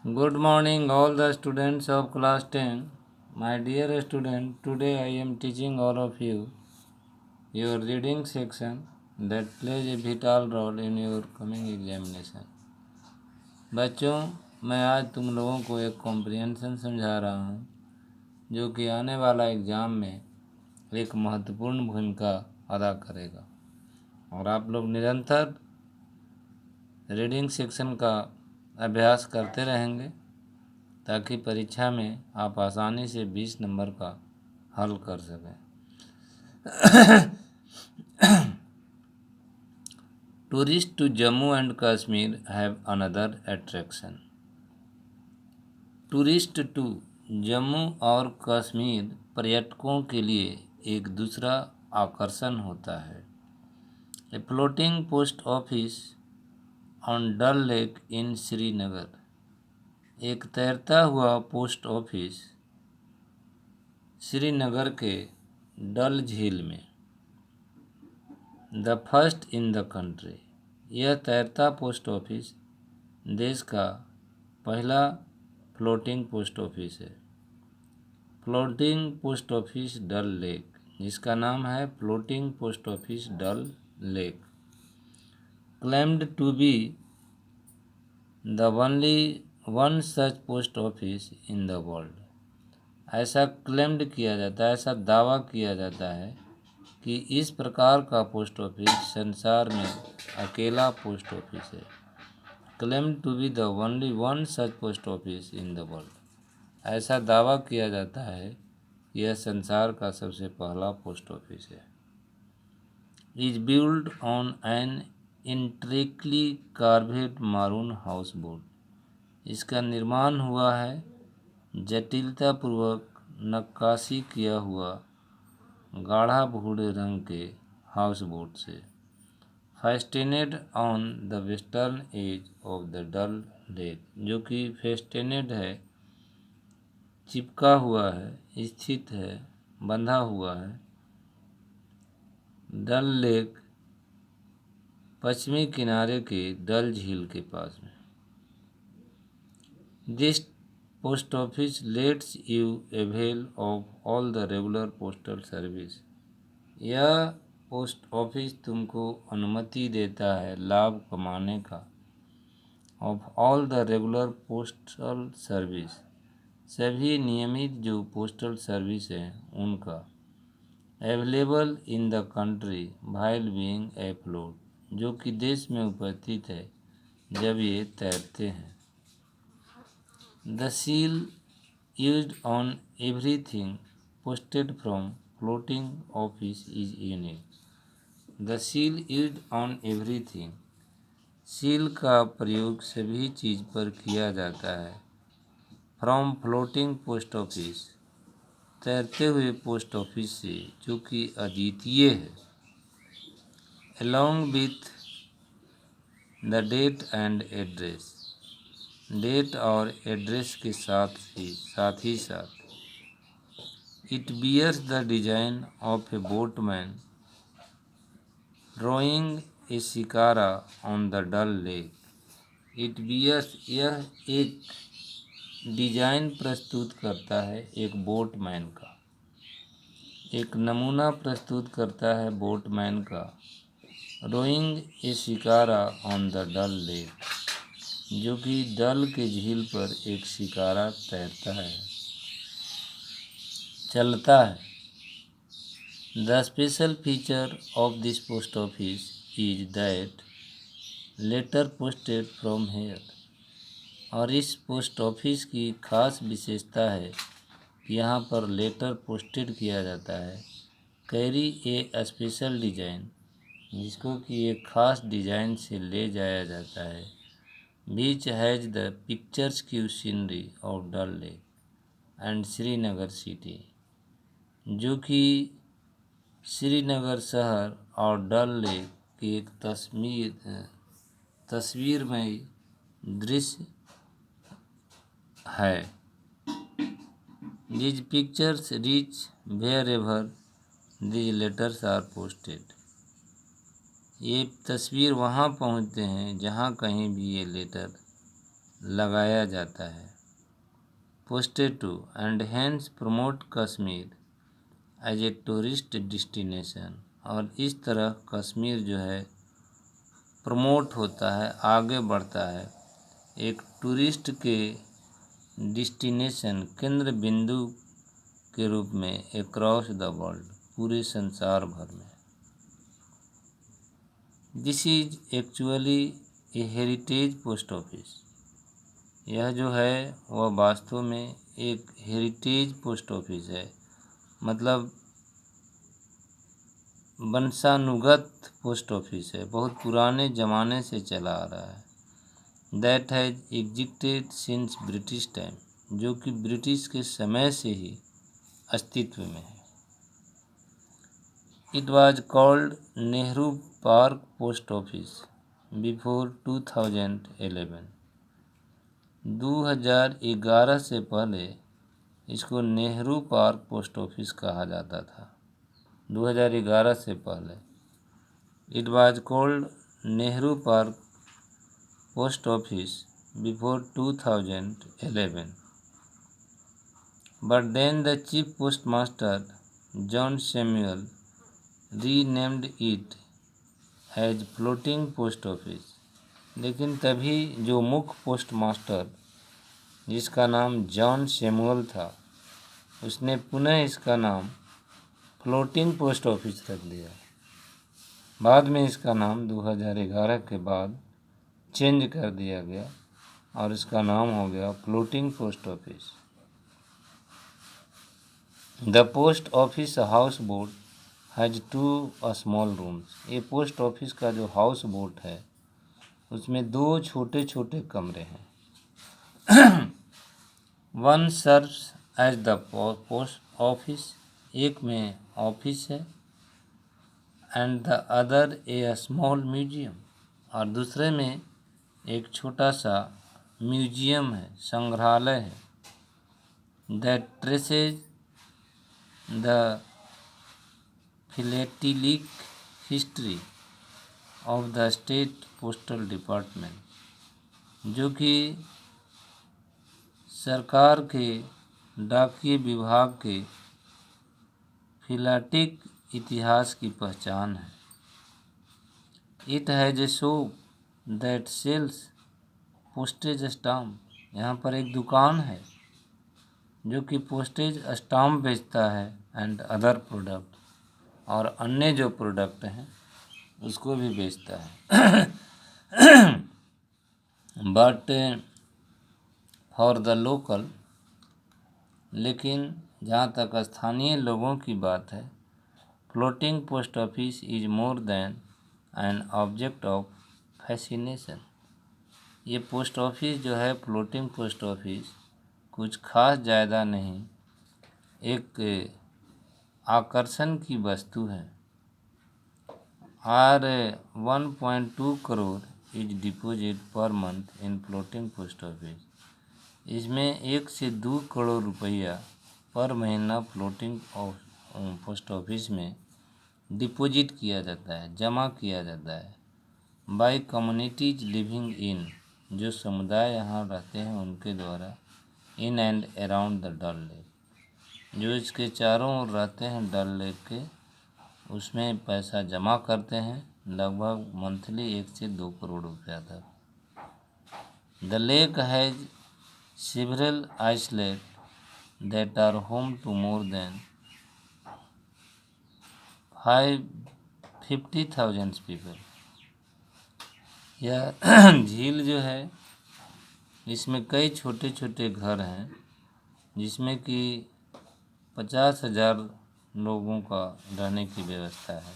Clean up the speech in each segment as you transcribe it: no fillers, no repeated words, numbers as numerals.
Good morning, all the students of class 10. My dear student, today I am teaching all of you your reading section that plays a vital role in your coming examination. बच्चों, मैं आज तुम लोगों को एक comprehension समझा रहा हूँ जो कि आने वाला एग्ज़ाम में एक महत्वपूर्ण भूमिका अदा करेगा और आप लोग निरंतर रीडिंग सेक्शन का अभ्यास करते रहेंगे ताकि परीक्षा में आप आसानी से 20 नंबर का हल कर सकें। Tourist to Jammu and Kashmir have another attraction. Tourist to Jammu और कश्मीर पर्यटकों के लिए एक दूसरा आकर्षण होता है। A floating post office on Dal lake in Srinagar. एक तैरता हुआ पोस्ट ऑफिस श्रीनगर के डल झील में। The first in the country. यह तैरता पोस्ट ऑफिस देश का पहला फ्लोटिंग पोस्ट ऑफिस है। Floating post office Dal lake, जिसका नाम है floating post office Dal lake. Claimed to be the only one such post office in the world. ऐसा क्लेम्ड किया जाता है, ऐसा दावा किया जाता है कि इस प्रकार का पोस्ट ऑफिस संसार में अकेला पोस्ट ऑफिस है। Claimed to be the only one such post office in the world. ऐसा दावा किया जाता है कि यह संसार का सबसे पहला पोस्ट ऑफिस है। Is build on an intricately carved maroon houseboat. इसका निर्माण हुआ है जटिलतापूर्वक नक्काशी किया हुआ गाढ़ा भूरे रंग के हाउस बोट से। Fastened on the western edge of the Dal lake, जो कि फेस्टेनेड है, चिपका हुआ है, स्थित है, बंधा हुआ है डल लेक पश्चिमी किनारे के डल झील के पास में। This post office lets you avail of all the regular postal service. यह पोस्ट ऑफिस तुमको अनुमति देता है लाभ कमाने का of all the regular postal service, सभी नियमित जो पोस्टल सर्विस हैं उनका। Available in the country while being afloat, जो कि देश में उपस्थित है जब ये तैरते हैं। The seal used on everything posted from floating office is unique. The seal used on everything. Seal का प्रयोग सभी चीज़ पर किया जाता है। फ्रॉम फ्लोटिंग पोस्ट ऑफिस, तैरते हुए पोस्ट ऑफिस से, जो कि अद्वितीय है। Along with the date and address, date और एड्रेस के साथ ही it bears the design of a boatman rowing a shikara on the Dal lake. It bears, यह एक डिजाइन प्रस्तुत करता है एक बोटमैन का, एक नमूना प्रस्तुत करता है बोटमैन का। Rowing a shikara on the Dal lake, जो कि डल के झील पर एक शिकारा तैरता है, चलता है। The special feature of this post office is that letter posted from here. और इस पोस्ट ऑफिस की खास विशेषता है कि यहाँ पर लेटर पोस्टेड किया जाता है। कैरी ए स्पेशल डिजाइन, जिसको कि एक खास डिजाइन से ले जाया जाता है। बीच हैज द पिक्चर्स की scenery of Dal lake and Srinagar city, जो कि श्रीनगर शहर और डल लेक की एक तस्वीरमय दृश्य है। These pictures reach wherever these letters are posted। ये तस्वीर वहाँ पहुँचते हैं जहाँ कहीं भी ये लेटर लगाया जाता है। Posted to and hence promote Kashmir as a tourist destination, और इस तरह कश्मीर जो है प्रमोट होता है, आगे बढ़ता है एक टूरिस्ट के डेस्टिनेशन, केंद्र बिंदु के रूप में अक्रॉस द वर्ल्ड, पूरे संसार भर में। This is actually A heritage post office. यह जो है वह वास्तव में एक हेरिटेज पोस्ट ऑफिस है, मतलब वंशानुगत पोस्ट ऑफिस है, बहुत पुराने ज़माने से चला आ रहा है। That has existed since British time, जो कि ब्रिटिश के समय से ही अस्तित्व में है। It was called Nehru park post office before 2011। 2011 से पहले इसको नेहरू पार्क पोस्ट ऑफिस कहा जाता था। 2011 से पहले it was called Nehru park post office before 2011, but then the chief postmaster John Samuel renamed it as floating post office। लेकिन तभी जो मुख्य पोस्टमास्टर, जिसका नाम जॉन सैमुअल था, उसने पुनः इसका नाम फ्लोटिंग पोस्ट ऑफिस रख दिया। बाद में इसका नाम 2011 के बाद चेंज कर दिया गया और इसका नाम हो गया floating post office. The post office house boat has 2 small rooms. ये पोस्ट ऑफिस का जो हाउस बोट है उसमें 2 छोटे छोटे कमरे हैं। One serves as the post office, एक में ऑफिस है, and the other a small museum, और दूसरे में एक छोटा सा म्यूजियम है, संग्रहालय है। That traces the philatelic history of the state postal department, जो कि सरकार के डाकिए विभाग के फिलाटिक इतिहास की पहचान है। It has a shop that sells postage stamp. यहाँ पर एक दुकान है जो कि पोस्टेज स्टाम्प बेचता है, एंड अदर प्रोडक्ट, और अन्य जो प्रोडक्ट हैं उसको भी बेचता है। बट फॉर द लोकल, लेकिन जहाँ तक स्थानीय लोगों की बात है, floating post office is more than an object of fascination. ये पोस्ट ऑफिस जो है, फ्लोटिंग पोस्ट ऑफिस, कुछ खास ज़्यादा नहीं, एक आकर्षण की वस्तु है। Are 1.2 crore is deposit per month in floating post office. इसमें 1 से 2 करोड़ रुपया पर महीना फ्लोटिंग पोस्ट ऑफिस में डिपॉजिट किया जाता है, जमा किया जाता है, बाय कम्युनिटीज लिविंग इन, जो समुदाय यहाँ रहते हैं उनके द्वारा, in and around the Dal lake, जो इसके चारों ओर रहते हैं डल लेक के, उसमें पैसा जमा करते हैं, लगभग मंथली 1 से 2 करोड़ रुपया तक। The lake has several islets that are home to more than 50,000 people। यह झील जो है, इसमें कई छोटे छोटे घर हैं, जिसमें कि 50,000 लोगों का रहने की व्यवस्था है।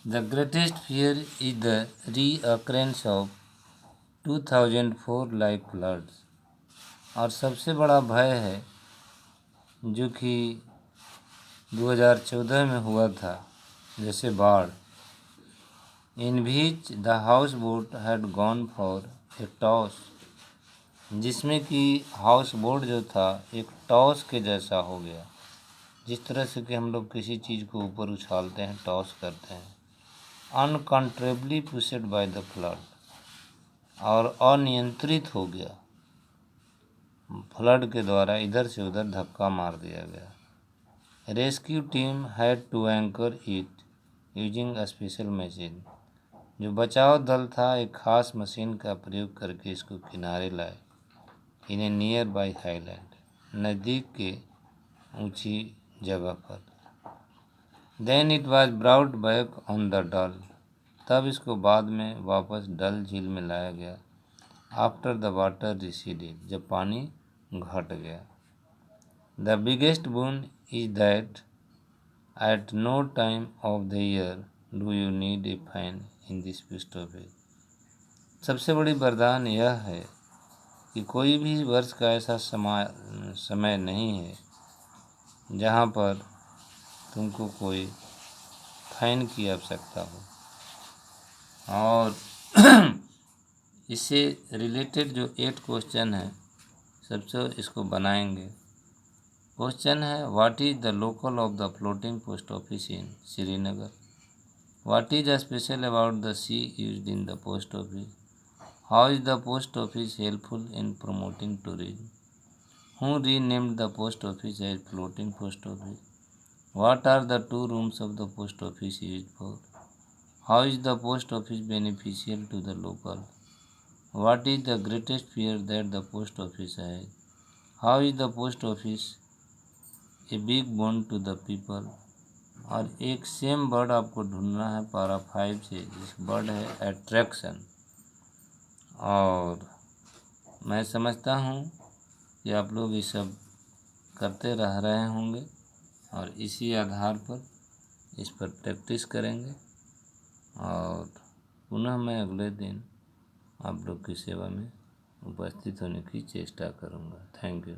The greatest fear is the recurrence of 2004 like floods, और सबसे बड़ा भय है जो कि 2014 में हुआ था, जैसे बाढ़। In beach the houseboat had gone for a toss, जिसमें कि हाउस बोट जो था एक टॉस के जैसा हो गया, जिस तरह से कि हम लोग किसी चीज़ को ऊपर उछालते हैं, टॉस करते हैं। अनकंट्रोलेबली पुशड बाय द फ्लड, और अनियंत्रित हो गया। फ्लड के द्वारा इधर से उधर धक्का मार दिया गया। Rescue team had to anchor it using a special machine. जो बचाव दल था एक खास मशीन का प्रयोग करके इसको किनारे लाए। In a nearby highland, नज़दीक के ऊंची जगह पर। Then it was brought back on the Dal. तब इसको बाद में वापस डल झील में लाया गया। आफ्टर द वाटर रिसीडेड, जब पानी घट गया। The biggest boon is that at no time of the year do you need a fan in this post office. सबसे बड़ी वरदान यह है कि कोई भी वर्ष का ऐसा समय नहीं है जहाँ पर तुमको कोई फैन की आवश्यकता हो। और इससे रिलेटेड जो 8 क्वेश्चन है सबसे इसको बनाएंगे। क्वेश्चन है, what is the local of the floating post office in Srinagar? What is special about the sea used in the post office? How is the post office helpful in promoting tourism? Who renamed the post office as floating post office? What are the 2 rooms of the post office used for? How is the post office beneficial to the local? What is the greatest fear that the post office has? How is the post office a big boon to the people? और एक same word आपको ढूंढना है पारा 5 से, जिस word है attraction. और मैं समझता हूँ कि आप लोग ये सब करते रह रहे होंगे और इसी आधार पर इस पर प्रैक्टिस करेंगे। और पुनः मैं अगले दिन आप लोग की सेवा में उपस्थित होने की चेष्टा करूँगा। Thank you.